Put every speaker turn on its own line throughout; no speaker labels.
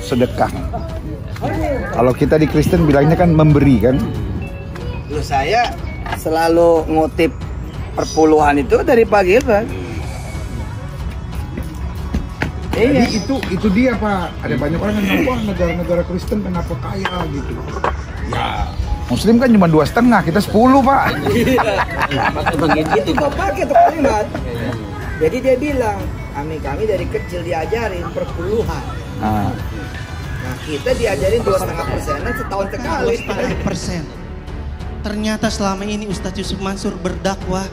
sedekah. Kalau kita di Kristen bilangnya kan memberi kan.
Loh, saya selalu ngutip perpuluhan itu dari Pak Gilbert.
Jadi itu dia Pak. Ada banyak orang yang bilang, wah negara-negara Kristen kenapa kaya gitu. Ya Muslim kan cuma 2,5, kita 10 Pak.
Itu kok pakai tuh kalimat. Jadi dia bilang, kami dari kecil diajarin perpuluhan. Nah kita diajarin 2,5%, setahun sekali.
2,5%. Ternyata selama ini Ustadz Yusuf Mansur berdakwah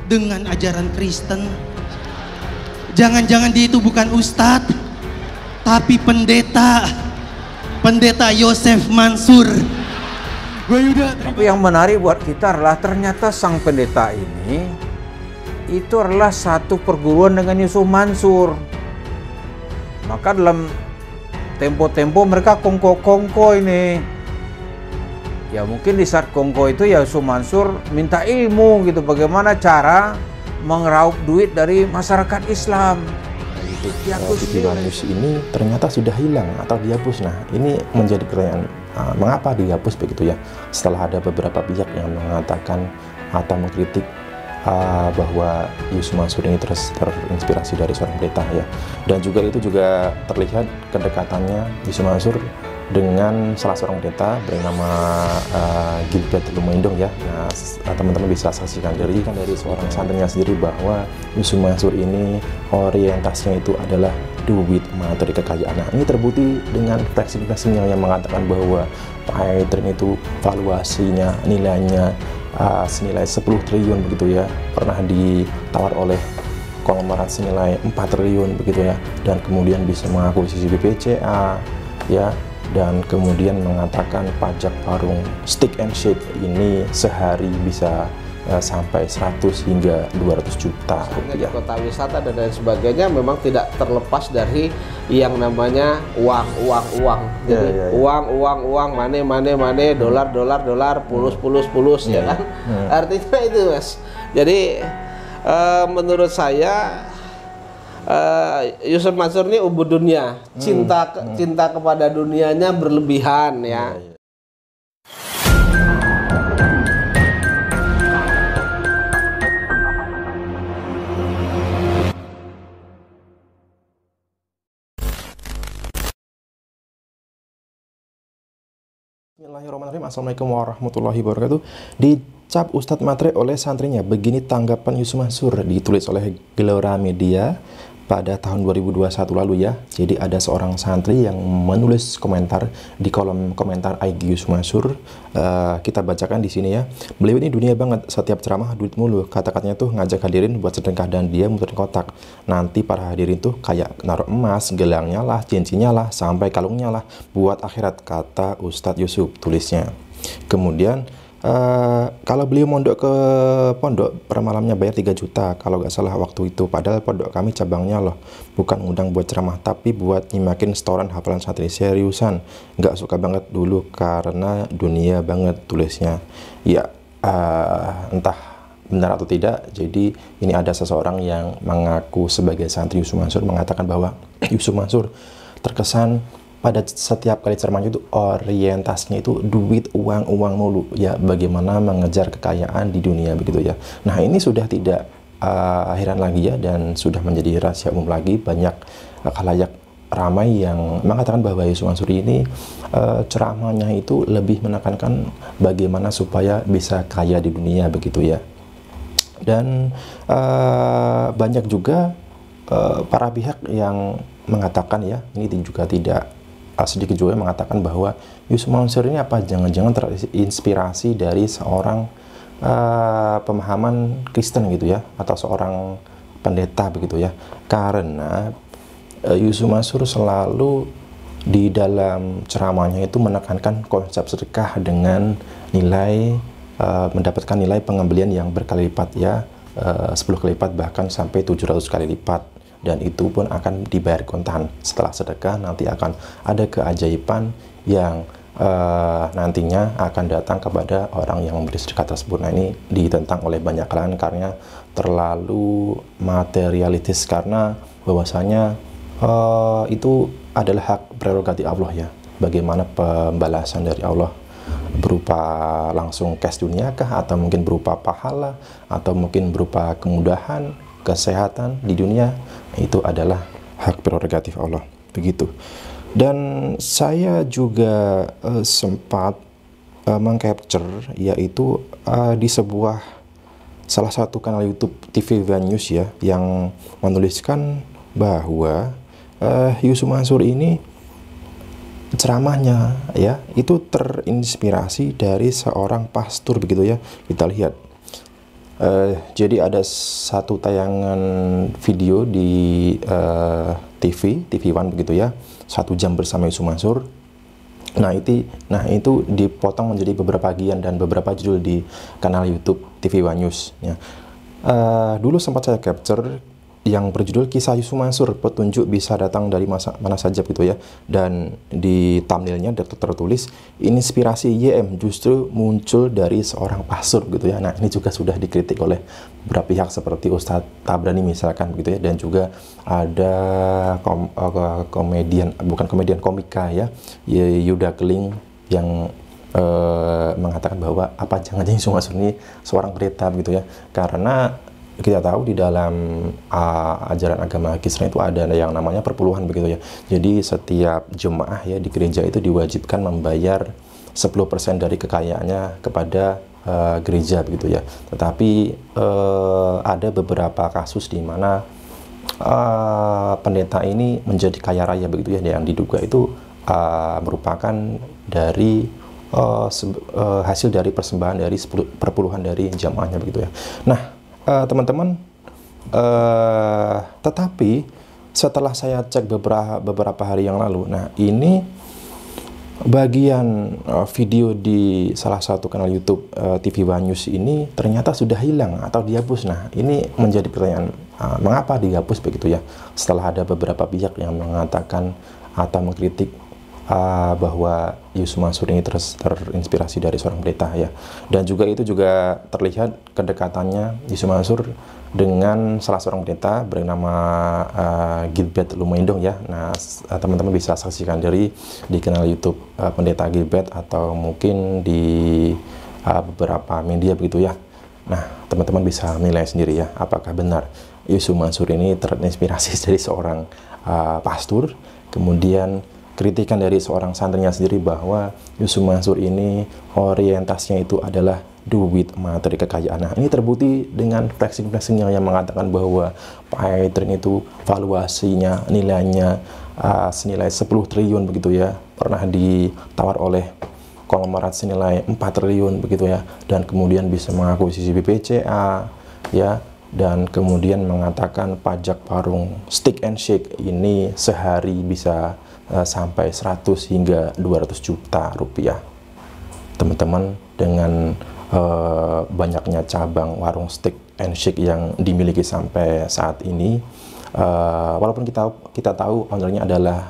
dengan ajaran Kristen. Jangan-jangan dia itu bukan Ustadz, tapi pendeta. Pendeta Yosef Mansur.
Tapi yang menarik buat kita adalah ternyata sang pendeta ini itu adalah satu perguruan dengan Yusuf Mansur. Maka dalam tempo-tempo mereka kongko-kongko ini. Ya mungkin di saat kongko itu ya Yusuf Mansur minta ilmu gitu, bagaimana cara mengeraup duit dari masyarakat Islam.
TV News ini ternyata sudah hilang atau dihapus. Nah, ini menjadi pertanyaan, mengapa dihapus begitu ya? Setelah ada beberapa pihak yang mengatakan atau mengkritik bahwa Yusuf Mansur ini terinspirasi dari seorang pendeta ya. Dan juga itu juga terlihat kedekatannya Yusuf Mansur dengan salah seorang pendeta bernama Gilbert Lumendong ya. Nah, teman-teman bisa saksikan dari seorang santrinya sendiri bahwa Yusuf Mansur ini orientasinya itu adalah duit, materi, kekayaan. Nah, ini terbukti dengan fleksi-fleksinya yang mengatakan bahwa Pak Edrin itu valuasinya, nilainya senilai 10 triliun begitu ya. Pernah ditawar oleh konglomerat senilai 4 triliun begitu ya. Dan kemudian bisa mengakuisisi BPCA ya. Dan kemudian mengatakan pajak warung stick and shake ini sehari bisa sampai 100 hingga 200 juta rupiah.
Di kota wisata dan lain sebagainya memang tidak terlepas dari yang namanya uang. Jadi uang, money, dolar, pulus ya kan. Artinya itu Mas. Jadi menurut saya Yusuf Mansur ini ubud dunia, cinta kepada dunianya berlebihan ya.
Bismillahirrahmanirrahim. Assalamualaikum warahmatullahi wabarakatuh. Dicap Ustadz Matre oleh santrinya. Begini tanggapan Yusuf Mansur, ditulis oleh Gelora Media pada tahun 2021 lalu ya. Jadi ada seorang santri yang menulis komentar di kolom komentar IG Yusuf Mansur. Kita bacakan di sini ya. Beliau ini dunia banget, setiap ceramah duit mulu. Kata-katanya tuh ngajak hadirin buat sedekah dan dia muterin kotak. Nanti para hadirin tuh kayak naruh emas, gelangnya lah, cincinnya lah, sampai kalungnya lah buat akhirat, kata Ustadz Yusuf, tulisnya. Kemudian kalau beliau mondok ke pondok per malamnya bayar 3 juta kalau nggak salah waktu itu, padahal pondok kami cabangnya loh bukan ngundang buat ceramah tapi buat nyimakin setoran hafalan santri. Seriusan nggak suka banget dulu karena dunia banget, tulisnya ya. Entah benar atau tidak, jadi ini ada seseorang yang mengaku sebagai santri Yusuf Mansur mengatakan bahwa Yusuf Mansur terkesan pada setiap kali ceramahnya itu orientasinya itu duit, uang mulu ya, bagaimana mengejar kekayaan di dunia begitu ya. Nah, ini sudah tidak heran lagi ya, dan sudah menjadi rahasia umum lagi. Banyak khalayak ramai yang mengatakan bahwa Yusuf Mansur ini ceramahnya itu lebih menekankan bagaimana supaya bisa kaya di dunia begitu ya. Dan banyak juga para pihak yang mengatakan ya, ini juga tidak sedikit juga mengatakan bahwa Yusuf Mansur ini apa jangan-jangan terinspirasi dari seorang pemahaman Kristen gitu ya, atau seorang pendeta begitu ya. Karena Yusuf Mansur selalu di dalam ceramahnya itu menekankan konsep sedekah dengan nilai mendapatkan nilai pengembalian yang berkali lipat ya, 10 kali lipat bahkan sampai 700 kali lipat. Dan itu pun akan dibayar kontan. Setelah sedekah nanti akan ada keajaiban yang nantinya akan datang kepada orang yang memberi sedekah tersebut. Nah, ini ditentang oleh banyak kalangan karena terlalu materialistis, karena bahwasanya itu adalah hak prerogatif Allah ya. Bagaimana pembalasan dari Allah, berupa langsung cash dunia kah, atau mungkin berupa pahala, atau mungkin berupa kemudahan, kesehatan di dunia, itu adalah hak prerogatif Allah, begitu. Dan saya juga sempat mengcapture, yaitu di salah satu kanal YouTube TV One News ya, yang menuliskan bahwa Yusuf Mansur ini ceramahnya ya itu terinspirasi dari seorang pastor, begitu ya. Kita lihat. Jadi ada satu tayangan video di TV One begitu ya, 1 jam bersama Yusuf Mansur. Nah itu dipotong menjadi beberapa bagian dan beberapa judul di kanal YouTube TV One News ya. Dulu sempat saya capture yang berjudul Kisah Yusuf Mansur, petunjuk bisa datang dari mana saja gitu ya. Dan di thumbnailnya tertulis inspirasi YM justru muncul dari seorang pastor gitu ya. Nah ini juga sudah dikritik oleh beberapa pihak seperti Ustadz Tabrani misalkan gitu ya. Dan juga ada komika ya, Yuda Keling yang mengatakan bahwa apa jangan-jangan Yusuf Mansur ini seorang pendeta begitu ya. Karena kita tahu di dalam ajaran agama Kristen itu ada yang namanya perpuluhan begitu ya. Jadi setiap jemaah ya di gereja itu diwajibkan membayar 10% dari kekayaannya kepada gereja begitu ya. Tetapi ada beberapa kasus di mana pendeta ini menjadi kaya raya begitu ya, yang diduga itu merupakan dari hasil dari persembahan dari perpuluhan dari jemaahnya begitu ya. Nah teman-teman, tetapi setelah saya cek beberapa hari yang lalu, nah ini bagian video di salah satu kanal YouTube TV One News ini ternyata sudah hilang atau dihapus. Nah ini menjadi pertanyaan, mengapa dihapus begitu ya, setelah ada beberapa pihak yang mengatakan atau mengkritik bahwa Yusuf Mansur ini terinspirasi dari seorang pendeta ya. Dan juga itu juga terlihat kedekatannya Yusuf Mansur dengan salah seorang pendeta bernama Gilbert Lumendong ya. Nah teman-teman bisa saksikan di kanal YouTube pendeta Gilbert atau mungkin di beberapa media begitu ya. Nah teman-teman bisa menilai sendiri ya, apakah benar Yusuf Mansur ini terinspirasi dari seorang pastor. Kemudian kritikan dari seorang santrinya sendiri bahwa Yusuf Mansur ini orientasinya itu adalah duit, materi, kekayaan. Nah ini terbukti dengan flexing-flexingnya yang mengatakan bahwa Pak Edrin itu valuasinya, nilainya senilai 10 triliun begitu ya, pernah ditawar oleh konglomerat senilai 4 triliun begitu ya, dan kemudian bisa mengakuisisi BPCA ya, dan kemudian mengatakan pajak warung stick and shake ini sehari bisa sampai 100 hingga 200 juta rupiah. Teman-teman, dengan banyaknya cabang warung stick and shake yang dimiliki sampai saat ini, walaupun kita tahu ownernya adalah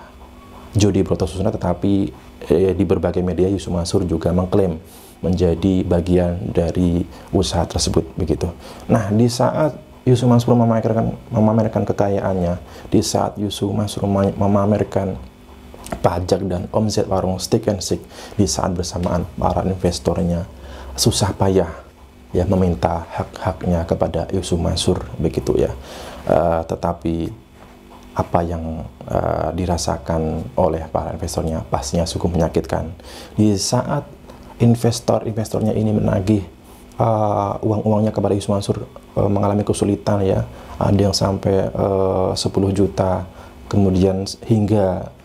Jody Brotosusuna, tetapi di berbagai media Yusuf Mansur juga mengklaim menjadi bagian dari usaha tersebut begitu. Nah di saat Yusuf Mansur memamerkan kekayaannya, di saat Yusuf Mansur memamerkan pajak dan omset warung stick and shake, di saat bersamaan para investornya susah payah ya meminta hak-haknya kepada Yusuf Mansur begitu ya. Tetapi apa yang dirasakan oleh para investornya pastinya cukup menyakitkan. Di saat investornya ini menagih uang-uangnya kepada Yusuf Mansur mengalami kesulitan ya, ada yang sampai 10 juta, kemudian hingga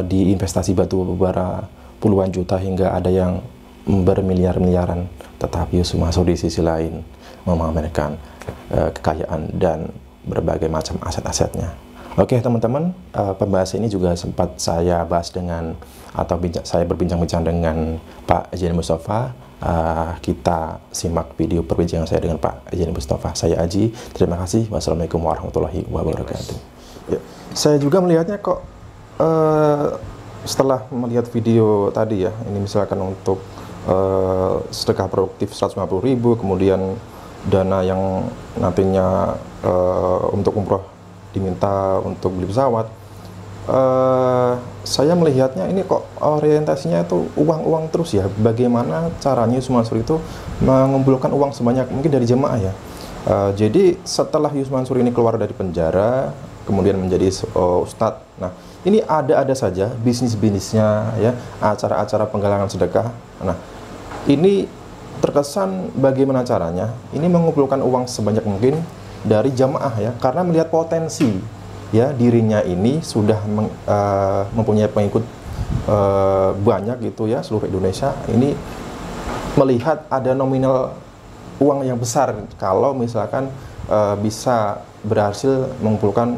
di investasi batu bara puluhan juta, hingga ada yang bermiliar-miliaran. Tetapi Yusuf Mansur di sisi lain memamerkan kekayaan dan berbagai macam aset-asetnya. Oke teman-teman, pembahasan ini juga sempat saya bahas saya berbincang-bincang dengan Pak Ejeni Mustafa. Kita simak video perbincangan saya dengan Pak Ejeni Mustafa. Saya Aji, terima kasih. Wassalamualaikum warahmatullahi wabarakatuh. Ya, saya juga melihatnya kok setelah melihat video tadi ya, ini misalkan untuk sedekah produktif 150.000, kemudian dana yang nantinya untuk umroh diminta untuk beli pesawat, saya melihatnya ini kok orientasinya itu uang-uang terus ya. Bagaimana caranya Yusuf Mansur itu mengumpulkan uang sebanyak mungkin dari jemaah ya. Jadi setelah Yusuf Mansur ini keluar dari penjara, kemudian menjadi ustadz. Nah, ini ada saja bisnis-bisnisnya ya, acara-acara penggalangan sedekah. Nah, ini terkesan bagaimana caranya ini mengumpulkan uang sebanyak mungkin dari jamaah ya, karena melihat potensi ya dirinya ini sudah mempunyai pengikut banyak gitu ya seluruh Indonesia. Ini melihat ada nominal uang yang besar kalau misalkan bisa berhasil mengumpulkan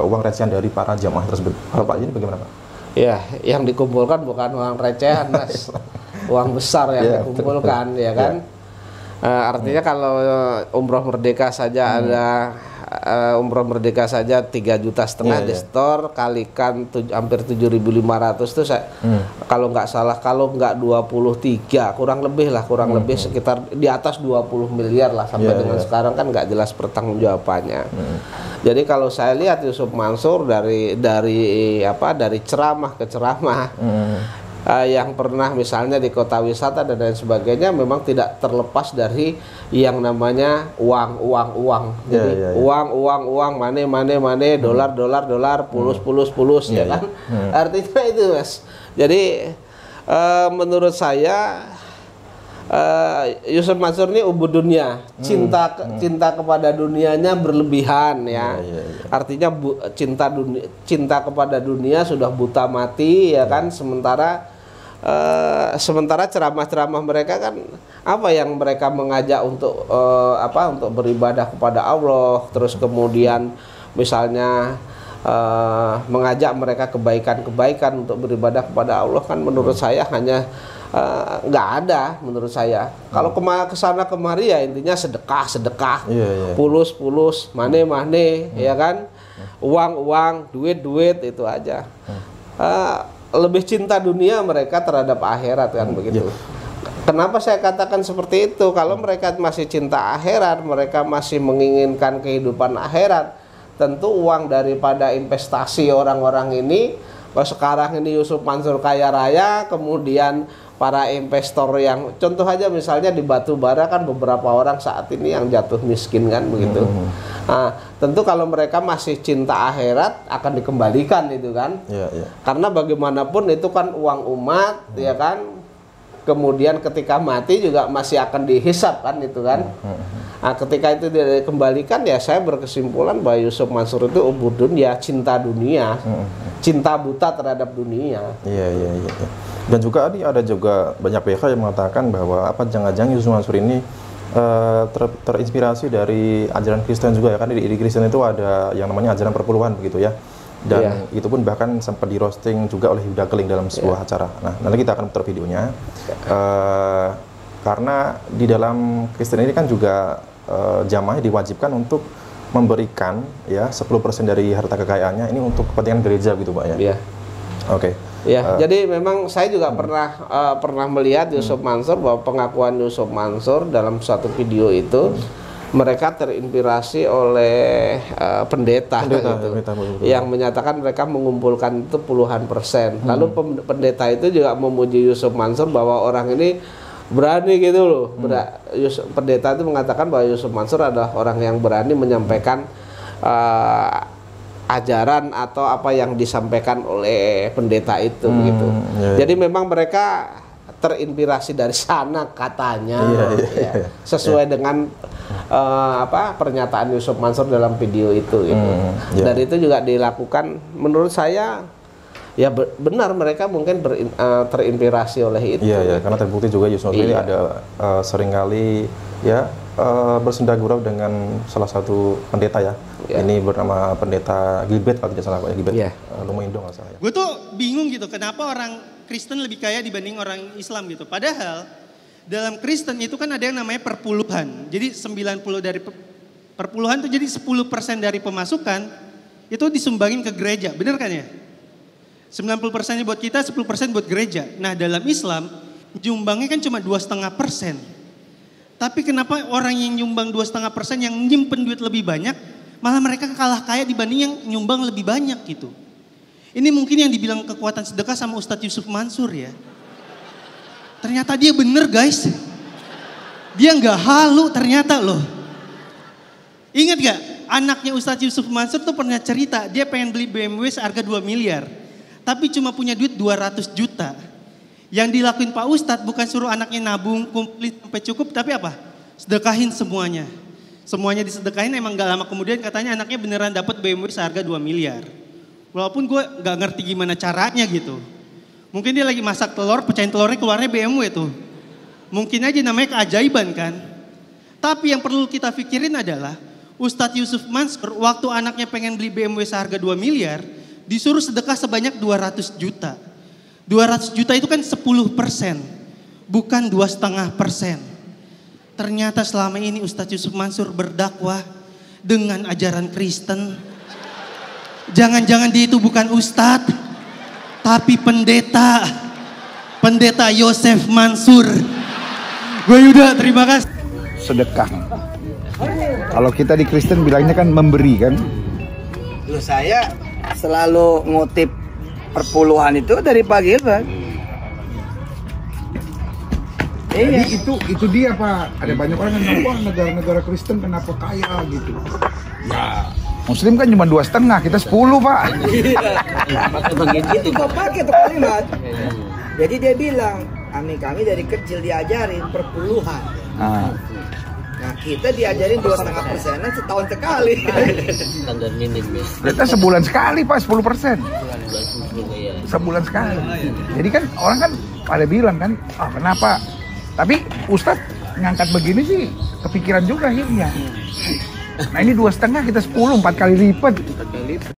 uang recehan dari para jamaah tersebut. Kalau Pak ini bagaimana Pak?
Ya, yang dikumpulkan bukan uang recehan Mas, uang besar yang dikumpulkan ya kan. Artinya kalau umroh merdeka saja ada umroh merdeka saja 3,5 juta di store, kalikan hampir 7.500 itu saya kalau nggak salah, kalau nggak 23 kurang lebih sekitar di atas 20 miliar lah sampai dengan sekarang kan nggak jelas pertanggungjawabannya. Jadi kalau saya lihat Yusuf Mansur dari ceramah ke ceramah yang pernah misalnya di kota wisata dan lain sebagainya memang tidak terlepas dari yang namanya uang. Jadi uang, money, dolar, pulus ya kan. Artinya itu Mas. Jadi menurut saya Yusuf Mansur ini ubud dunia, cinta kepada dunianya berlebihan ya. Artinya cinta kepada dunia sudah buta mati ya kan. Sementara ceramah-ceramah mereka kan apa yang mereka mengajak untuk untuk beribadah kepada Allah, terus kemudian misalnya mengajak mereka kebaikan untuk beribadah kepada Allah kan menurut saya hanya nggak ada menurut saya. Kalau kesana kemari ya intinya sedekah, pulus, money ya kan, uang, duit itu aja. Lebih cinta dunia mereka terhadap akhirat kan begitu. Kenapa saya katakan seperti itu? Kalau mereka masih cinta akhirat, mereka masih menginginkan kehidupan akhirat, tentu uang daripada investasi orang-orang ini, kalau sekarang ini Yusuf Mansur kaya raya, kemudian para investor yang contoh aja misalnya di batu bara kan beberapa orang saat ini yang jatuh miskin kan begitu. Nah, tentu kalau mereka masih cinta akhirat akan dikembalikan itu kan. Karena bagaimanapun itu kan uang umat ya kan. Kemudian ketika mati juga masih akan dihisap kan itu kan. Nah, ketika itu dikembalikan ya saya berkesimpulan bahwa Yusuf Mansur itu ubudun ya cinta dunia. Cinta buta terhadap dunia.
Dan juga ada juga banyak pihak yang mengatakan bahwa jangan-jangan Yusuf Mansur ini terinspirasi dari ajaran Kristen juga ya kan. Di Kristen itu ada yang namanya ajaran perpuluhan begitu ya. Dan itu pun bahkan sempat di roasting juga oleh Huda Keling dalam sebuah acara. Nah, nanti kita akan putar videonya. Karena di dalam Kristen ini kan juga jamaah diwajibkan untuk memberikan ya 10% dari harta kekayaannya ini untuk kepentingan gereja gitu Pak ya.
Jadi memang saya juga pernah melihat Yusuf Mansur bahwa pengakuan Yusuf Mansur dalam suatu video itu mereka terinspirasi oleh pendeta yang menyatakan mereka mengumpulkan itu puluhan persen. Lalu pendeta itu juga memuji Yusuf Mansur bahwa orang ini berani gitu loh. Pendeta itu mengatakan bahwa Yusuf Mansur adalah orang yang berani menyampaikan ajaran atau apa yang disampaikan oleh pendeta itu begitu. Jadi memang mereka terinspirasi dari sana katanya. Sesuai dengan pernyataan Yusuf Mansur dalam video itu gitu. Dan itu juga dilakukan menurut saya ya benar mereka mungkin terinspirasi oleh itu.
Karena terbukti juga Yusuf Mansur ini ada seringkali ya bersenda gurau dengan salah satu pendeta ya. Ini bernama pendeta Gilbert kalau tidak salah Pak Gilbert. Lumayan dong saya.
Gue tuh bingung gitu kenapa orang Kristen lebih kaya dibanding orang Islam gitu. Padahal dalam Kristen itu kan ada yang namanya perpuluhan. Jadi 90 dari perpuluhan itu jadi 10% dari pemasukan itu disumbangin ke gereja. Bener kan ya? 90% buat kita, 10% buat gereja. Nah dalam Islam nyumbangnya kan cuma 2,5%. Tapi kenapa orang yang nyumbang 2,5% yang nyimpen duit lebih banyak, malah mereka kalah kaya dibanding yang nyumbang lebih banyak gitu. Ini mungkin yang dibilang kekuatan sedekah sama Ustadz Yusuf Mansur ya. Ternyata dia bener guys. Dia nggak halu ternyata loh. Ingat gak? Anaknya Ustadz Yusuf Mansur tuh pernah cerita. Dia pengen beli BMW seharga 2 miliar. Tapi cuma punya duit 200 juta. Yang dilakuin Pak Ustadz bukan suruh anaknya nabung, kumpulin sampai cukup. Tapi apa? Sedekahin semuanya. Semuanya disedekahin, emang gak lama kemudian katanya anaknya beneran dapat BMW seharga 2 miliar. Walaupun gue gak ngerti gimana caranya gitu. Mungkin dia lagi masak telur, pecahin telurnya keluarnya BMW tuh. Mungkin aja namanya keajaiban kan. Tapi yang perlu kita pikirin adalah Ustadz Yusuf Mansur waktu anaknya pengen beli BMW seharga 2 miliar, disuruh sedekah sebanyak 200 juta. 200 juta itu kan 10%, bukan 2,5%. Ternyata selama ini Ustadz Yusuf Mansur berdakwah dengan ajaran Kristen. Jangan-jangan dia itu bukan Ustadz, tapi pendeta. Pendeta Yosef Mansur. Gue Yuda, terima kasih.
Sedekah. Kalau kita di Kristen bilangnya kan memberi kan.
Loh, saya selalu ngutip perpuluhan itu dari Pak Gilbert.
Jadi itu dia Pak. Ada banyak orang yang bilang, wah negara-negara Kristen kenapa kaya gitu. Ya Muslim kan cuma 2,5, kita 10 Pak.
Itu Pak pakai tuh kalimat. Jadi dia bilang, kami dari kecil diajarin perpuluhan. Nah kita diajarin 2,5%-an setahun sekali.
Standar minim ya.
Kita sebulan sekali Pak 10%. Sebulan sekali. Jadi kan orang kan pada bilang kan, kenapa? Tapi Ustadz ngangkat begini sih kepikiran juga akhirnya. Nah ini 2,5 kita 10, 4 kali lipat.